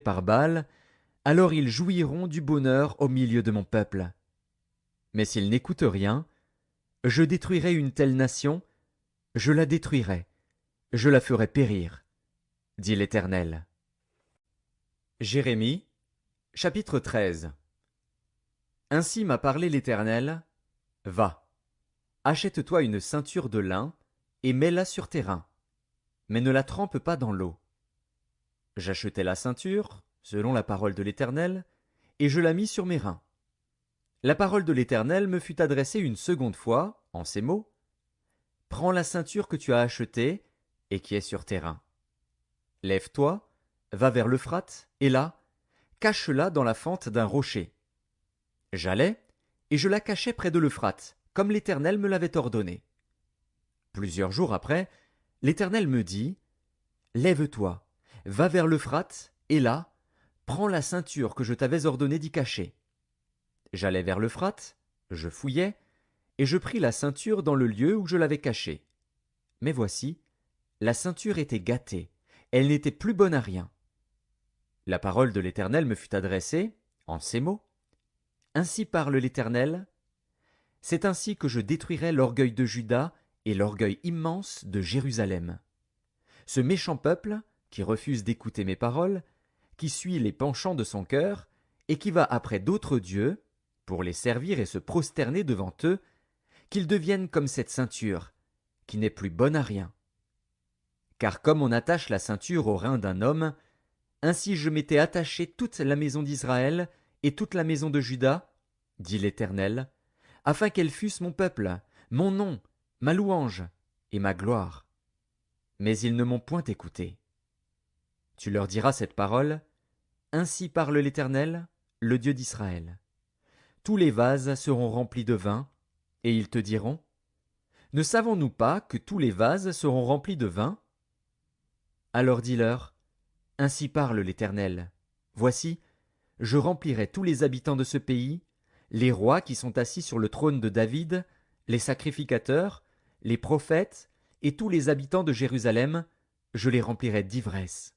par Baal, alors ils jouiront du bonheur au milieu de mon peuple. Mais s'ils n'écoutent rien, je détruirai une telle nation, je la détruirai, je la ferai périr, dit l'Éternel. Jérémie, chapitre 13. Ainsi m'a parlé l'Éternel, va, achète-toi une ceinture de lin, et mets-la sur tes reins, mais ne la trempe pas dans l'eau. J'achetai la ceinture, selon la parole de l'Éternel, et je la mis sur mes reins. La parole de l'Éternel me fut adressée une seconde fois, en ces mots. Prends la ceinture que tu as achetée, et qui est sur tes reins. Lève-toi, va vers l'Euphrate, et là, cache-la dans la fente d'un rocher. J'allai, et je la cachai près de l'Euphrate, comme l'Éternel me l'avait ordonné. Plusieurs jours après, l'Éternel me dit, lève-toi, va vers l'Euphrate, et là, prends la ceinture que je t'avais ordonné d'y cacher. J'allai vers l'Euphrate, je fouillai, et je pris la ceinture dans le lieu où je l'avais cachée. Mais voici, la ceinture était gâtée, elle n'était plus bonne à rien. La parole de l'Éternel me fut adressée, en ces mots. Ainsi parle l'Éternel, c'est ainsi que je détruirai l'orgueil de Juda et l'orgueil immense de Jérusalem. Ce méchant peuple, qui refuse d'écouter mes paroles, qui suit les penchants de son cœur, et qui va après d'autres dieux, pour les servir et se prosterner devant eux, qu'ils deviennent comme cette ceinture, qui n'est plus bonne à rien. Car comme on attache la ceinture au rein d'un homme, ainsi je m'étais attaché toute la maison d'Israël et toute la maison de Juda, dit l'Éternel, afin qu'elles fussent mon peuple, mon nom, ma louange et ma gloire. Mais ils ne m'ont point écouté. Tu leur diras cette parole, ainsi parle l'Éternel, le Dieu d'Israël. Tous les vases seront remplis de vin, et ils te diront, ne savons-nous pas que tous les vases seront remplis de vin? Alors dis-leur, ainsi parle l'Éternel. Voici, je remplirai tous les habitants de ce pays, les rois qui sont assis sur le trône de David, les sacrificateurs, les prophètes, et tous les habitants de Jérusalem, je les remplirai d'ivresse.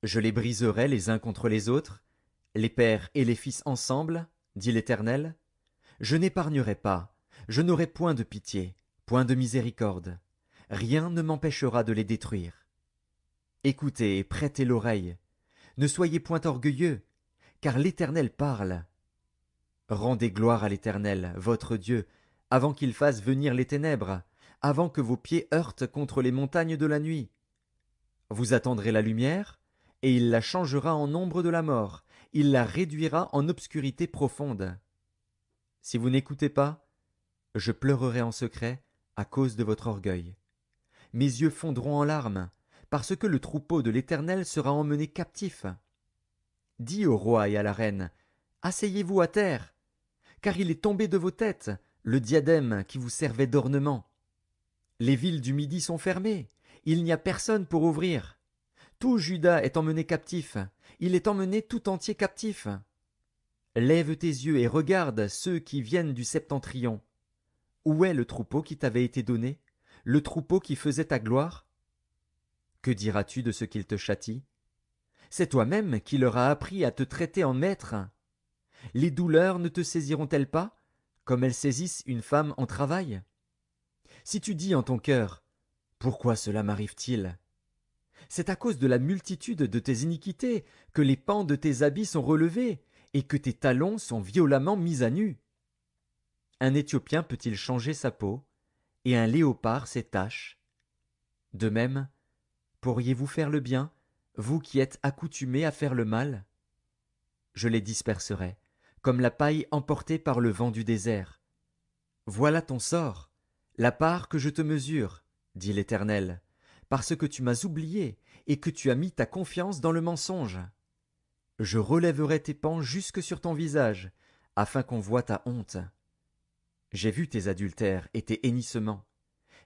Je les briserai les uns contre les autres, les pères et les fils ensemble, dit l'Éternel. Je n'épargnerai pas, je n'aurai point de pitié, point de miséricorde. Rien ne m'empêchera de les détruire. Écoutez et prêtez l'oreille. Ne soyez point orgueilleux, car l'Éternel parle. Rendez gloire à l'Éternel, votre Dieu, avant qu'il fasse venir les ténèbres, avant que vos pieds heurtent contre les montagnes de la nuit. Vous attendrez la lumière, et il la changera en ombre de la mort, il la réduira en obscurité profonde. Si vous n'écoutez pas, je pleurerai en secret à cause de votre orgueil. Mes yeux fondront en larmes, parce que le troupeau de l'Éternel sera emmené captif. Dis au roi et à la reine, asseyez-vous à terre, car il est tombé de vos têtes le diadème qui vous servait d'ornement. Les villes du Midi sont fermées, il n'y a personne pour ouvrir. Tout Juda est emmené captif, il est emmené tout entier captif. Lève tes yeux et regarde ceux qui viennent du septentrion. Où est le troupeau qui t'avait été donné, le troupeau qui faisait ta gloire? Que diras-tu de ce qu'ils te châtient? C'est toi-même qui leur as appris à te traiter en maître. Les douleurs ne te saisiront-elles pas, comme elles saisissent une femme en travail? Si tu dis en ton cœur, pourquoi cela m'arrive-t-il? C'est à cause de la multitude de tes iniquités que les pans de tes habits sont relevés et que tes talons sont violemment mis à nu. Un Éthiopien peut-il changer sa peau, et un léopard ses taches? De même, pourriez-vous faire le bien, vous qui êtes accoutumés à faire le mal? Je les disperserai, comme la paille emportée par le vent du désert. Voilà ton sort, la part que je te mesure, dit l'Éternel, parce que tu m'as oublié et que tu as mis ta confiance dans le mensonge. Je relèverai tes pans jusque sur ton visage, afin qu'on voie ta honte. J'ai vu tes adultères et tes hennissements,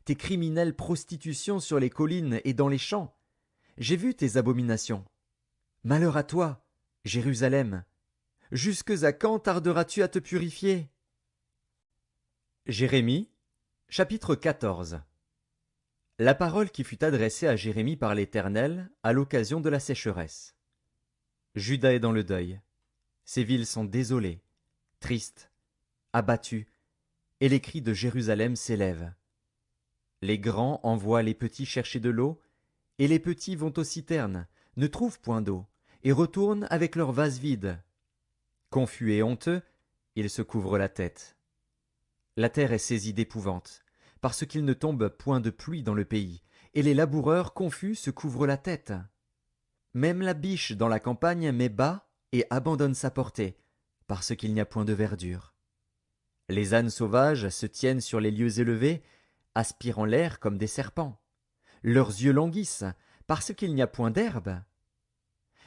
tes criminelles prostitutions sur les collines et dans les champs. J'ai vu tes abominations. Malheur à toi, Jérusalem! Jusques à quand tarderas-tu à te purifier? Jérémie, chapitre 14. La parole qui fut adressée à Jérémie par l'Éternel à l'occasion de la sécheresse. Juda est dans le deuil. Ses villes sont désolées, tristes, abattues, et les cris de Jérusalem s'élèvent. Les grands envoient les petits chercher de l'eau, et les petits vont aux citernes, ne trouvent point d'eau, et retournent avec leurs vases vides. Confus et honteux, ils se couvrent la tête. La terre est saisie d'épouvante, parce qu'il ne tombe point de pluie dans le pays, et les laboureurs confus se couvrent la tête. Même la biche dans la campagne met bas et abandonne sa portée, parce qu'il n'y a point de verdure. Les ânes sauvages se tiennent sur les lieux élevés, aspirant l'air comme des serpents. Leurs yeux languissent, parce qu'il n'y a point d'herbe.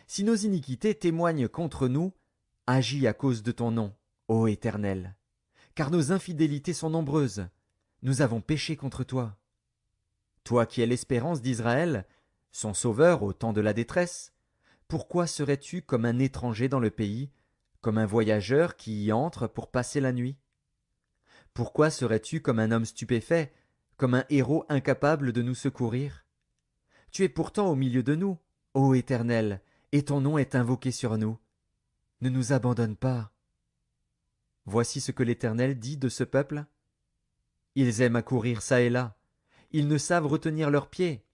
Si nos iniquités témoignent contre nous, agis à cause de ton nom, ô Éternel. Car nos infidélités sont nombreuses, nous avons péché contre toi. Toi qui es l'espérance d'Israël, son sauveur au temps de la détresse, pourquoi serais-tu comme un étranger dans le pays, comme un voyageur qui y entre pour passer la nuit? Pourquoi serais-tu comme un homme stupéfait, comme un héros incapable de nous secourir? Tu es pourtant au milieu de nous, ô Éternel, et ton nom est invoqué sur nous. Ne nous abandonne pas. Voici ce que l'Éternel dit de ce peuple. Ils aiment à courir çà et là, ils ne savent retenir leurs pieds.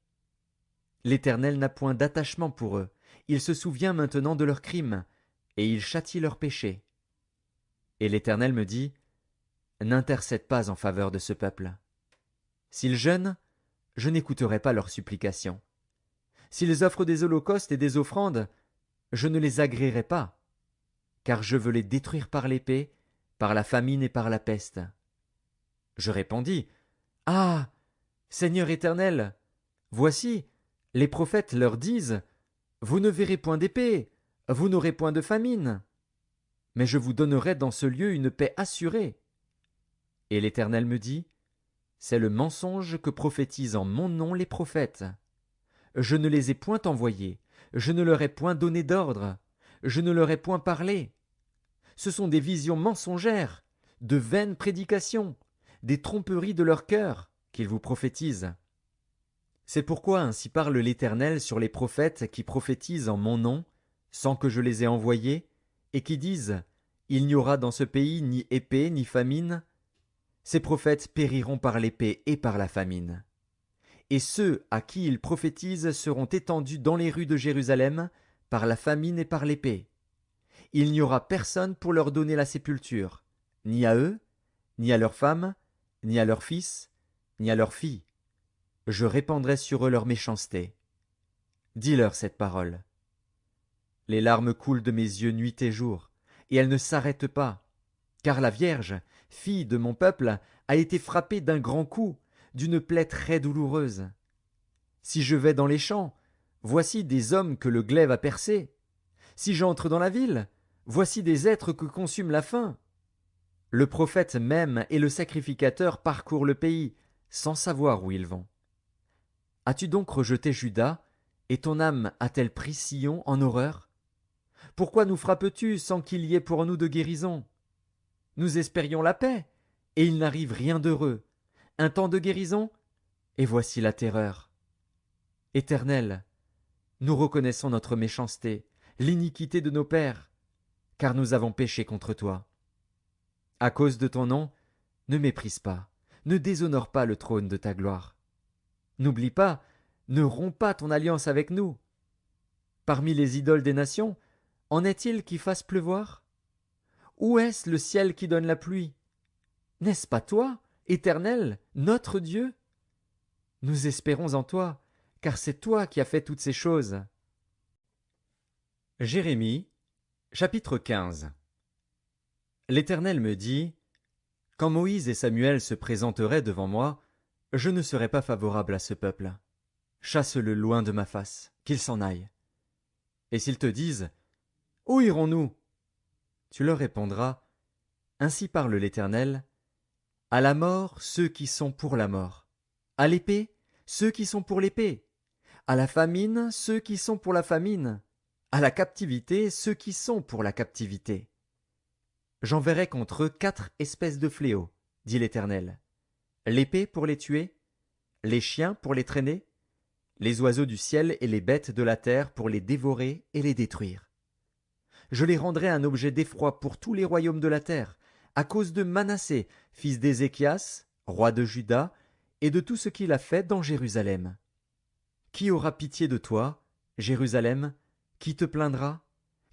L'Éternel n'a point d'attachement pour eux, il se souvient maintenant de leurs crimes, et il châtie leurs péchés. Et l'Éternel me dit, n'intercède pas en faveur de ce peuple. S'ils jeûnent, je n'écouterai pas leurs supplications. S'ils offrent des holocaustes et des offrandes, je ne les agréerai pas, car je veux les détruire par l'épée, par la famine et par la peste. Je répondis, ah, Seigneur Éternel, voici, les prophètes leur disent, vous ne verrez point d'épée, vous n'aurez point de famine. Mais je vous donnerai dans ce lieu une paix assurée. Et l'Éternel me dit, c'est le mensonge que prophétisent en mon nom les prophètes. Je ne les ai point envoyés, je ne leur ai point donné d'ordre, je ne leur ai point parlé. Ce sont des visions mensongères, de vaines prédications, des tromperies de leur cœur qu'ils vous prophétisent. C'est pourquoi ainsi parle l'Éternel sur les prophètes qui prophétisent en mon nom, sans que je les ai envoyés, et qui disent, il n'y aura dans ce pays ni épée ni famine. Ces prophètes périront par l'épée et par la famine. Et ceux à qui ils prophétisent seront étendus dans les rues de Jérusalem par la famine et par l'épée. Il n'y aura personne pour leur donner la sépulture, ni à eux, ni à leurs femmes, ni à leurs fils, ni à leurs filles. Je répandrai sur eux leur méchanceté. Dis-leur cette parole. Les larmes coulent de mes yeux nuit et jour, et elles ne s'arrêtent pas, car la Vierge, fille de mon peuple, a été frappée d'un grand coup, d'une plaie très douloureuse. Si je vais dans les champs, voici des hommes que le glaive a percés. Si j'entre dans la ville, voici des êtres que consume la faim. Le prophète même et le sacrificateur parcourent le pays, sans savoir où ils vont. As-tu donc rejeté Juda, et ton âme a-t-elle pris Sion en horreur? Pourquoi nous frappes-tu sans qu'il y ait pour nous de guérison? Nous espérions la paix, et il n'arrive rien d'heureux. Un temps de guérison, et voici la terreur. Éternel, nous reconnaissons notre méchanceté, l'iniquité de nos pères, car nous avons péché contre toi. À cause de ton nom, ne méprise pas, ne déshonore pas le trône de ta gloire. N'oublie pas, ne romps pas ton alliance avec nous. Parmi les idoles des nations, en est-il qui fasse pleuvoir? Où est-ce le ciel qui donne la pluie? N'est-ce pas toi, Éternel, notre Dieu? Nous espérons en toi, car c'est toi qui as fait toutes ces choses. Jérémie, chapitre 15. L'Éternel me dit, quand Moïse et Samuel se présenteraient devant moi, je ne serai pas favorable à ce peuple. Chasse-le loin de ma face, qu'il s'en aille. Et s'ils te disent, où irons-nous? Tu leur répondras, ainsi parle l'Éternel, à la mort ceux qui sont pour la mort, à l'épée ceux qui sont pour l'épée, à la famine ceux qui sont pour la famine, à la captivité ceux qui sont pour la captivité. J'enverrai contre eux 4 espèces de fléaux, dit l'Éternel. L'épée pour les tuer, les chiens pour les traîner, les oiseaux du ciel et les bêtes de la terre pour les dévorer et les détruire. Je les rendrai un objet d'effroi pour tous les royaumes de la terre, à cause de Manassé, fils d'Ézéchias, roi de Juda, et de tout ce qu'il a fait dans Jérusalem. Qui aura pitié de toi, Jérusalem? Qui te plaindra?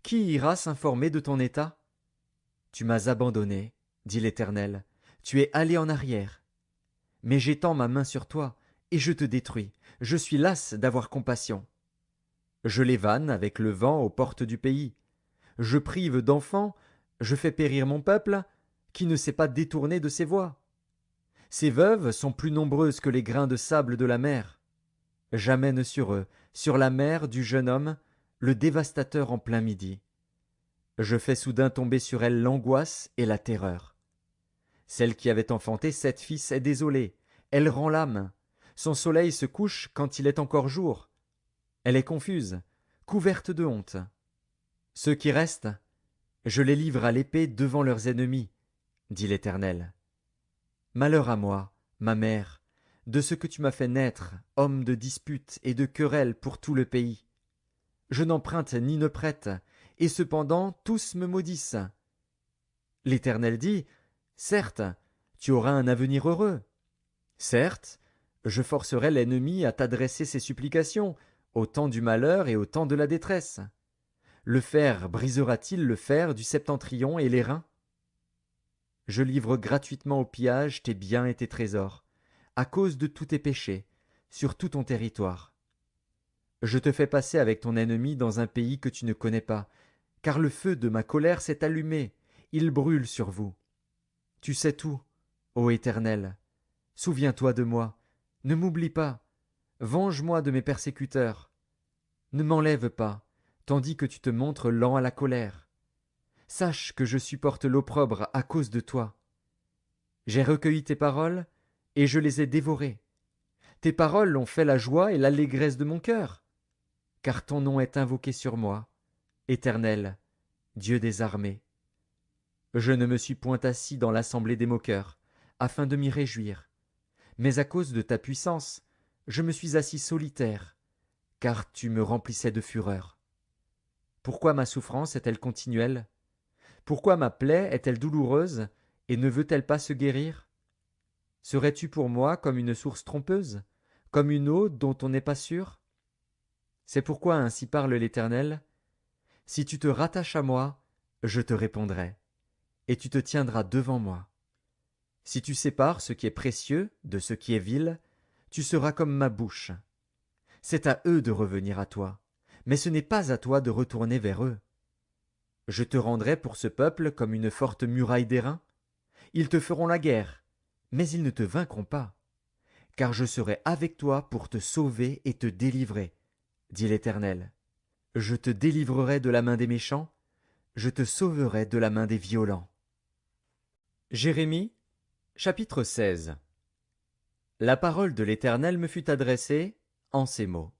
Qui ira s'informer de ton état? Tu m'as abandonné, dit l'Éternel, tu es allé en arrière. Mais j'étends ma main sur toi, et je te détruis, je suis las d'avoir compassion. Je les vanne avec le vent aux portes du pays. Je prive d'enfants, je fais périr mon peuple, qui ne s'est pas détourné de ses voies. Ces veuves sont plus nombreuses que les grains de sable de la mer. J'amène sur eux, sur la mer du jeune homme, le dévastateur en plein midi. Je fais soudain tomber sur elle l'angoisse et la terreur. Celle qui avait enfanté 7 fils est désolée, elle rend l'âme. Son soleil se couche quand il est encore jour. Elle est confuse, couverte de honte. Ceux qui restent, je les livre à l'épée devant leurs ennemis, dit l'Éternel. Malheur à moi, ma mère, de ce que tu m'as fait naître, homme de disputes et de querelles pour tout le pays. Je n'emprunte ni ne prête, et cependant tous me maudissent. L'Éternel dit, certes, tu auras un avenir heureux. Certes, je forcerai l'ennemi à t'adresser ses supplications, au temps du malheur et au temps de la détresse. Le fer brisera-t-il le fer du septentrion et l'airain? Je livre gratuitement au pillage tes biens et tes trésors, à cause de tous tes péchés, sur tout ton territoire. Je te fais passer avec ton ennemi dans un pays que tu ne connais pas, car le feu de ma colère s'est allumé, il brûle sur vous. Tu sais tout, ô Éternel. Souviens-toi de moi, ne m'oublie pas, venge-moi de mes persécuteurs. Ne m'enlève pas, tandis que tu te montres lent à la colère. Sache que je supporte l'opprobre à cause de toi. J'ai recueilli tes paroles, et je les ai dévorées. Tes paroles ont fait la joie et l'allégresse de mon cœur, car ton nom est invoqué sur moi, Éternel, Dieu des armées. Je ne me suis point assis dans l'assemblée des moqueurs, afin de m'y réjouir. Mais à cause de ta puissance, je me suis assis solitaire, car tu me remplissais de fureur. Pourquoi ma souffrance est-elle continuelle? Pourquoi ma plaie est-elle douloureuse, et ne veut-elle pas se guérir? Serais-tu pour moi comme une source trompeuse, comme une eau dont on n'est pas sûr? C'est pourquoi ainsi parle l'Éternel. Si tu te rattaches à moi, je te répondrai, et tu te tiendras devant moi. Si tu sépares ce qui est précieux de ce qui est vil, tu seras comme ma bouche. C'est à eux de revenir à toi, mais ce n'est pas à toi de retourner vers eux. Je te rendrai pour ce peuple comme une forte muraille d'airain. Ils te feront la guerre, mais ils ne te vaincront pas, car je serai avec toi pour te sauver et te délivrer, dit l'Éternel. Je te délivrerai de la main des méchants, je te sauverai de la main des violents. Jérémie, chapitre 16. La parole de l'Éternel me fut adressée en ces mots.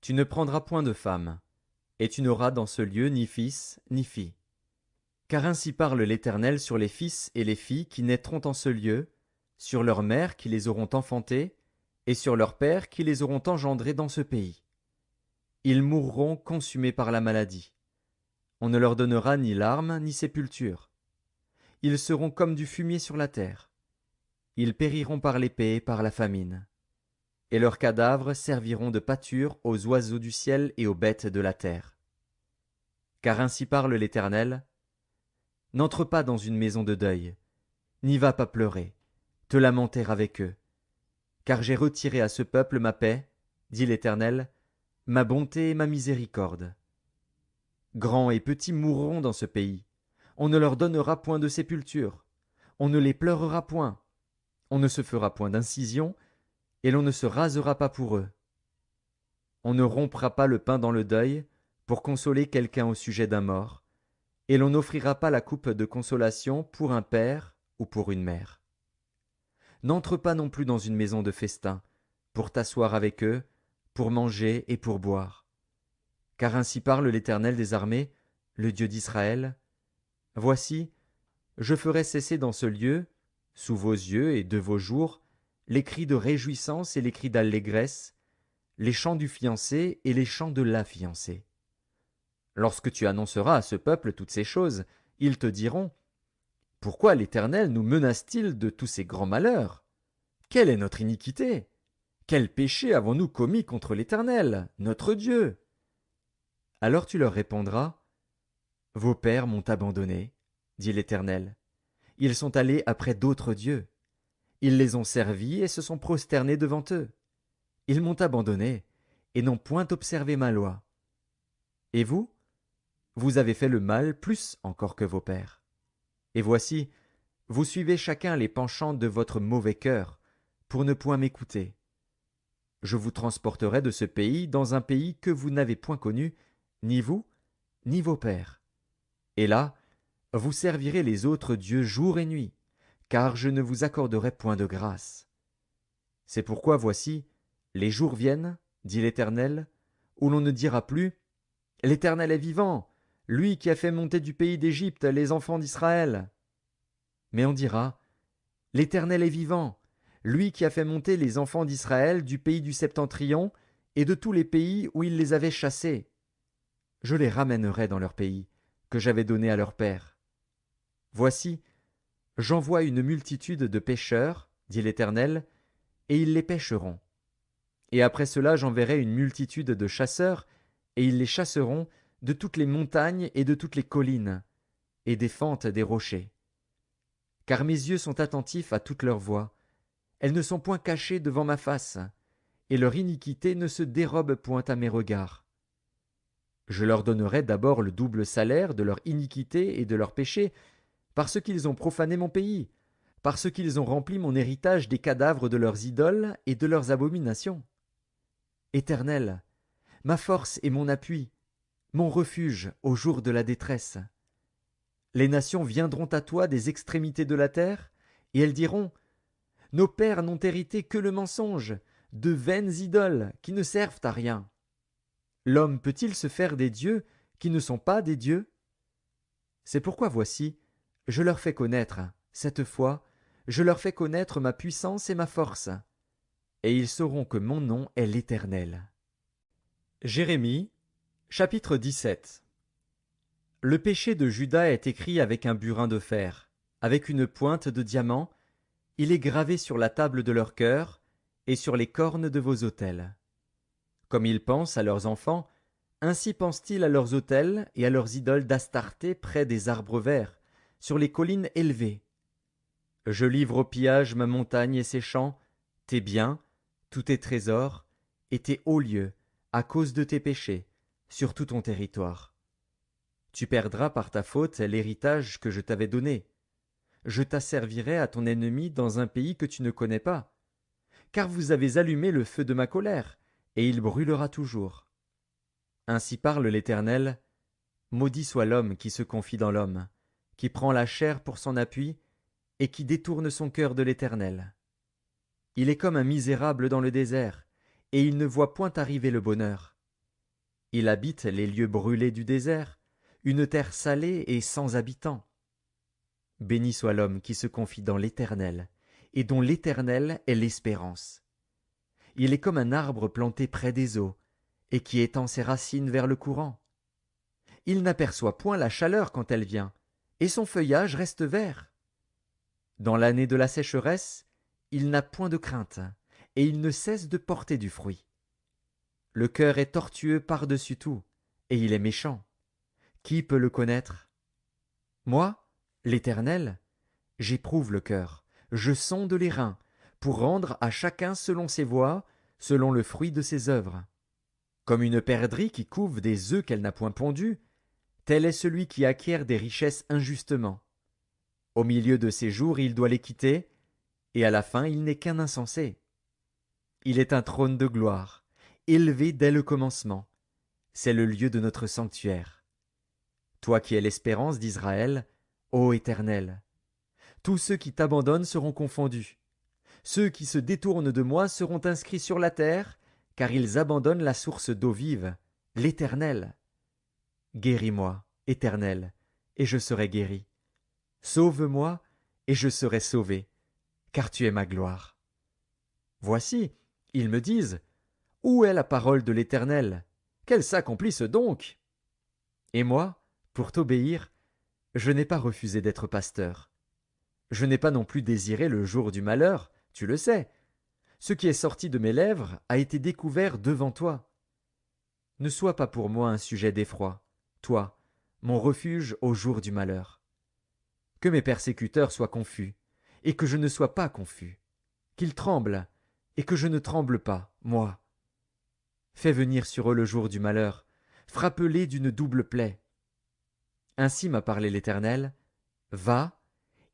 Tu ne prendras point de femme, et tu n'auras dans ce lieu ni fils ni fille. Car ainsi parle l'Éternel sur les fils et les filles qui naîtront en ce lieu, sur leurs mères qui les auront enfantés, et sur leurs pères qui les auront engendrés dans ce pays. Ils mourront consumés par la maladie. On ne leur donnera ni larmes ni sépulture. Ils seront comme du fumier sur la terre. Ils périront par l'épée et par la famine. Et leurs cadavres serviront de pâture aux oiseaux du ciel et aux bêtes de la terre. Car ainsi parle l'Éternel. N'entre pas dans une maison de deuil, n'y va pas pleurer, te lamenter avec eux. Car j'ai retiré à ce peuple ma paix, dit l'Éternel, ma bonté et ma miséricorde. Grands et petits mourront dans ce pays. On ne leur donnera point de sépulture. On ne les pleurera point. On ne se fera point d'incision, et l'on ne se rasera pas pour eux. On ne rompra pas le pain dans le deuil, pour consoler quelqu'un au sujet d'un mort, et l'on n'offrira pas la coupe de consolation pour un père ou pour une mère. N'entre pas non plus dans une maison de festin, pour t'asseoir avec eux, pour manger et pour boire. Car ainsi parle l'Éternel des armées, le Dieu d'Israël. Voici, je ferai cesser dans ce lieu, sous vos yeux et de vos jours, les cris de réjouissance et les cris d'allégresse, les chants du fiancé et les chants de la fiancée. Lorsque tu annonceras à ce peuple toutes ces choses, ils te diront: Pourquoi l'Éternel nous menace-t-il de tous ces grands malheurs? Quelle est notre iniquité? Quel péché avons-nous commis contre l'Éternel, notre Dieu? Alors tu leur répondras: Vos pères m'ont abandonné, dit l'Éternel. Ils sont allés après d'autres dieux. Ils les ont servis et se sont prosternés devant eux. Ils m'ont abandonné et n'ont point observé ma loi. Et vous, vous avez fait le mal plus encore que vos pères. Et voici, vous suivez chacun les penchants de votre mauvais cœur, pour ne point m'écouter. Je vous transporterai de ce pays dans un pays que vous n'avez point connu, ni vous, ni vos pères. Et là, vous servirez les autres dieux jour et nuit, car je ne vous accorderai point de grâce. C'est pourquoi voici, les jours viennent, dit l'Éternel, où l'on ne dira plus: L'Éternel est vivant, lui qui a fait monter du pays d'Égypte les enfants d'Israël. Mais on dira: L'Éternel est vivant, lui qui a fait monter les enfants d'Israël du pays du Septentrion et de tous les pays où il les avait chassés. Je les ramènerai dans leur pays, que j'avais donné à leur père. Voici, j'envoie une multitude de pêcheurs, dit l'Éternel, et ils les pêcheront. Et après cela j'enverrai une multitude de chasseurs, et ils les chasseront de toutes les montagnes et de toutes les collines, et des fentes des rochers. Car mes yeux sont attentifs à toutes leurs voies, elles ne sont point cachées devant ma face, et leur iniquité ne se dérobe point à mes regards. Je leur donnerai d'abord le double salaire de leur iniquité et de leur péché, parce qu'ils ont profané mon pays, parce qu'ils ont rempli mon héritage des cadavres de leurs idoles et de leurs abominations. Éternel, ma force et mon appui, mon refuge au jour de la détresse. Les nations viendront à toi des extrémités de la terre, et elles diront: Nos pères n'ont hérité que le mensonge, de vaines idoles qui ne servent à rien. L'homme peut-il se faire des dieux qui ne sont pas des dieux? C'est pourquoi voici, je leur fais connaître, cette fois, je leur fais connaître ma puissance et ma force, et ils sauront que mon nom est l'Éternel. Jérémie, chapitre 17. Le péché de Juda est écrit avec un burin de fer, avec une pointe de diamant, il est gravé sur la table de leur cœur et sur les cornes de vos autels. Comme ils pensent à leurs enfants, ainsi pensent-ils à leurs autels et à leurs idoles d'Astarté près des arbres verts, sur les collines élevées. Je livre au pillage ma montagne et ses champs, tes biens, tous tes trésors, et tes hauts lieux, à cause de tes péchés, sur tout ton territoire. Tu perdras par ta faute l'héritage que je t'avais donné. Je t'asservirai à ton ennemi dans un pays que tu ne connais pas. Car vous avez allumé le feu de ma colère, et il brûlera toujours. Ainsi parle l'Éternel: Maudit soit l'homme qui se confie dans l'homme, qui prend la chair pour son appui, et qui détourne son cœur de l'Éternel. Il est comme un misérable dans le désert, et il ne voit point arriver le bonheur. Il habite les lieux brûlés du désert, une terre salée et sans habitants. Béni soit l'homme qui se confie dans l'Éternel, et dont l'Éternel est l'espérance. Il est comme un arbre planté près des eaux, et qui étend ses racines vers le courant. Il n'aperçoit point la chaleur quand elle vient, et son feuillage reste vert. Dans l'année de la sécheresse, il n'a point de crainte, et il ne cesse de porter du fruit. Le cœur est tortueux par-dessus tout, et il est méchant. Qui peut le connaître? Moi, l'Éternel, j'éprouve le cœur, je sonde les reins, pour rendre à chacun selon ses voies, selon le fruit de ses œuvres. Comme une perdrix qui couve des œufs qu'elle n'a point pondus, tel est celui qui acquiert des richesses injustement. Au milieu de ses jours il doit les quitter, et à la fin il n'est qu'un insensé. Il est un trône de gloire, élevé dès le commencement. C'est le lieu de notre sanctuaire. Toi qui es l'espérance d'Israël, ô Éternel, tous ceux qui t'abandonnent seront confondus. Ceux qui se détournent de moi seront inscrits sur la terre, car ils abandonnent la source d'eau vive, l'Éternel. Guéris-moi, Éternel, et je serai guéri. Sauve-moi, et je serai sauvé, car tu es ma gloire. Voici, ils me disent: Où est la parole de l'Éternel? Qu'elle s'accomplisse donc! Et moi, pour t'obéir, je n'ai pas refusé d'être pasteur. Je n'ai pas non plus désiré le jour du malheur, tu le sais. Ce qui est sorti de mes lèvres a été découvert devant toi. Ne sois pas pour moi un sujet d'effroi, toi, mon refuge au jour du malheur. Que mes persécuteurs soient confus, et que je ne sois pas confus. Qu'ils tremblent, et que je ne tremble pas, moi. Fais venir sur eux le jour du malheur, frappe-les d'une double plaie. Ainsi m'a parlé l'Éternel, va,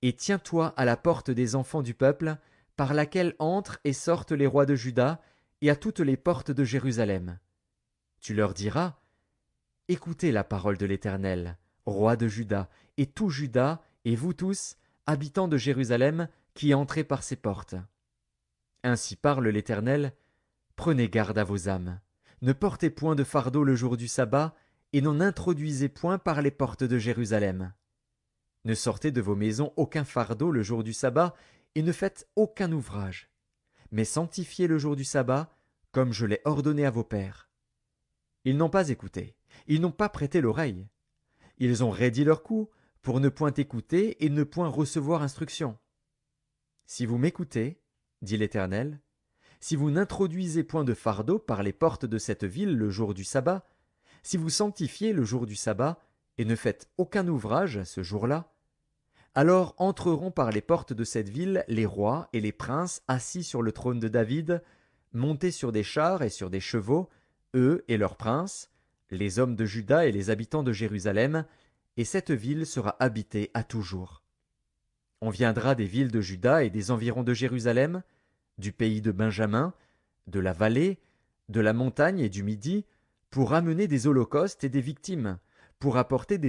et tiens-toi à la porte des enfants du peuple, par laquelle entrent et sortent les rois de Juda, et à toutes les portes de Jérusalem. Tu leur diras, écoutez la parole de l'Éternel, roi de Juda, et tout Juda, et vous tous, habitants de Jérusalem, qui entrez par ces portes. Ainsi parle l'Éternel, prenez garde à vos âmes. Ne portez point de fardeau le jour du sabbat, et n'en introduisez point par les portes de Jérusalem. Ne sortez de vos maisons aucun fardeau le jour du sabbat, et ne faites aucun ouvrage. Mais sanctifiez le jour du sabbat, comme je l'ai ordonné à vos pères. Ils n'ont pas écouté, ils n'ont pas prêté l'oreille. Ils ont raidi leur cou, pour ne point écouter et ne point recevoir instruction. Si vous m'écoutez, dit l'Éternel, si vous n'introduisez point de fardeau par les portes de cette ville le jour du sabbat, si vous sanctifiez le jour du sabbat, et ne faites aucun ouvrage ce jour-là, alors entreront par les portes de cette ville les rois et les princes assis sur le trône de David, montés sur des chars et sur des chevaux, eux et leurs princes, les hommes de Juda et les habitants de Jérusalem, et cette ville sera habitée à toujours. On viendra des villes de Juda et des environs de Jérusalem, du pays de Benjamin, de la vallée, de la montagne et du Midi, pour amener des holocaustes et des victimes, pour apporter des